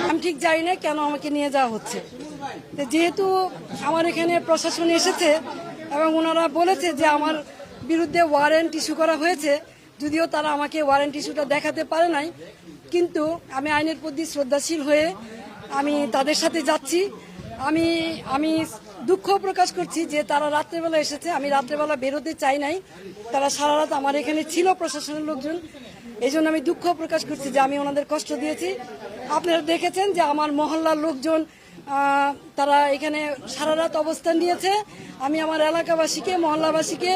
আমি ঠিক জানি না কেন আমাকে নিয়ে যাওয়া হচ্ছে। যেহেতু আমার এখানে প্রশাসন এসেছে এবং ওনারা বলেছে যে আমার বিরুদ্ধে ওয়ারেন্ট ইস্যু করা হয়েছে, যদিও তারা আমাকে ওয়ারেন্ট ইস্যুটা দেখাতে পারে নাই, কিন্তু আমি আইনের প্রতি শ্রদ্ধাশীল হয়ে আমি তাদের সাথে যাচ্ছি। আমি দুঃখ প্রকাশ করছি যে তারা রাত্রেবেলা এসেছে, আমি রাত্রেবেলা বেরোতে চাই নাই, তারা সারা রাত আমার এখানে ছিল প্রশাসনের লোকজন, এই জন্য আমি দুঃখ প্রকাশ করছি যে আমি ওনাদের কষ্ট দিয়েছি। আপনারা দেখেছেন যে আমার মহল্লার লোকজন তারা এখানে সারা রাত অবস্থান নিয়েছে। আমি আমার এলাকাবাসীকে, মহল্লাবাসীকে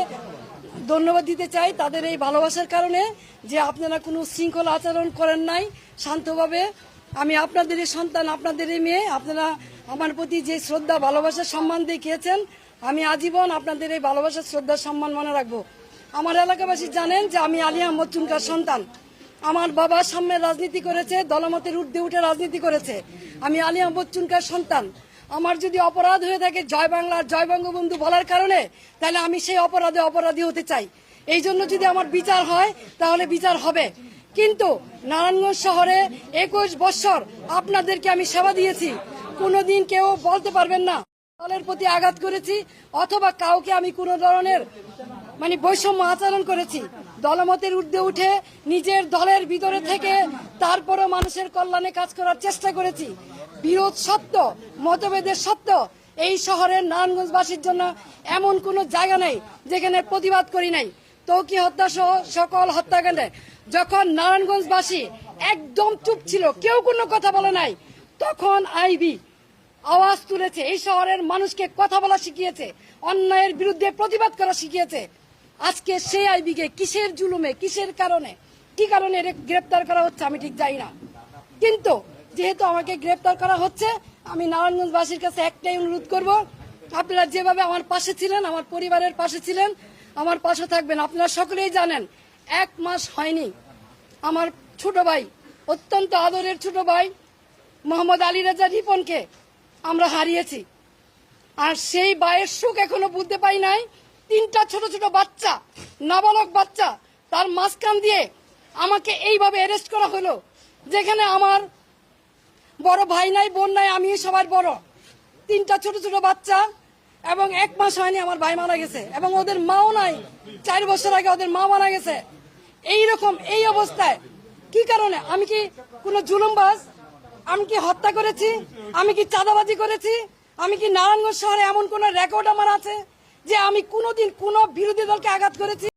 ধন্যবাদ দিতে চাই তাদের এই ভালোবাসার কারণে, যে আপনারা কোনো শৃঙ্খলা আচরণ করেন নাই, শান্তভাবে। আমি আপনাদেরই সন্তান, আপনাদেরই মেয়ে, আপনারা আমার প্রতি যে শ্রদ্ধা, ভালোবাসা, সম্মান দেখিয়েছেন, আমি আজীবন আপনাদের এই ভালোবাসা, শ্রদ্ধা, সম্মান মনে রাখবো। আমার এলাকাবাসী জানেন যে আমি আলী আহমদ চুনকার সন্তান। আমার বাবা সামনে রাজনীতি করেছে, দলমতের ঊর্ধ্বে উঠে রাজনীতি করেছে। আমি আলী আহমদ চুনকার সন্তান। আমার যদি অপরাধ হয়ে থাকে জয় বাংলার, জয় বঙ্গবন্ধু বলার কারণে, তাহলে আমি সেই অপরাধী হতে চাই। এই জন্য যদি আমার বিচার হয় তাহলে বিচার হবে। কিন্তু নারায়ণগঞ্জ শহরে 21 বছর আপনাদেরকে আমি সেবা দিয়েছি, কোনোদিন কেউ বলতে পারবেন না দলের প্রতি আঘাত করেছি অথবা কাউকে আমি কোনো ধরনের বৈষম্য আচরণ করেছি। দলমতের ঊর্ধ্বে উঠে নিজের দলের ভিতরে থেকে তারপরও মানুষের কল্যাণে কাজ করার চেষ্টা করেছি। বিরোধ সত্য, মতভেদের সত্য, এই শহরের নারায়ণগঞ্জবাসীর জন্য এমন কোনো জায়গা নেই যেখানে প্রতিবাদ করি নাই। তৌকি হত্যা সহ সকল হত্যাকাণ্ডে যখন নারায়ণগঞ্জবাসী একদম চুপ ছিল, কেউ কোনো কথা বলে নাই, তখন আইবি আওয়াজ তুলেছে, এই শহরের মানুষকে কথা বলা শিখিয়েছে, অন্যায়ের বিরুদ্ধে প্রতিবাদ করা শিখিয়েছে। আজকে সেই আইবিকে কিসের জুলুমে, কিসের কারণে, কি কারণে গ্রেপ্তার করা হচ্ছে আমি ঠিক জানি না। কিন্তু যেহেতু আমাকে গ্রেপ্তার করা হচ্ছে, আমি নারায়ণগঞ্জবাসীর কাছে একটাই অনুরোধ করব, আপনারা যেভাবে আমার পাশে ছিলেন, আমার পরিবারের পাশে ছিলেন, আমার পাশে থাকবেন। আপনারা সকলেই জানেন 1 মাস হয়নি আমার ছোট ভাই, অত্যন্ত আদরের ছোট ভাই মোহাম্মদ আলী রেজা রিপনকে আমরা হারিয়েছি। আর সেই ভাইয়ের সুখ এখনো বুঝতে পাই নাই। 3টা ছোট ছোট বাচ্চা, নাবালক বাচ্চা, তার মাঝখান দিয়ে আমাকে এইভাবে অ্যারেস্ট করা হলো, যেখানে আমার বড় ভাই নাই, বোন নাই, আমি সবার বড়। 3টা ছোট ছোট বাচ্চা এবং 1 মাস হয়নি আমার ভাই মারা গেছে, এবং ওদের মাও নাই। 4 বছর আগে ওদের মা মারা গেছে। এইরকম এই অবস্থায় কি কারণে? আমি কি কোনো জুলুমবাজ? আমি কি হত্যা করেছি? আমি কি চাঁদাবাজি করেছি? আমি কি নারায়ণগঞ্জ শহরে এমন কোন রেকর্ড আমার আছে যে আমি কোনোদিন কোনো বিরোধী দলকে আঘাত করেছি?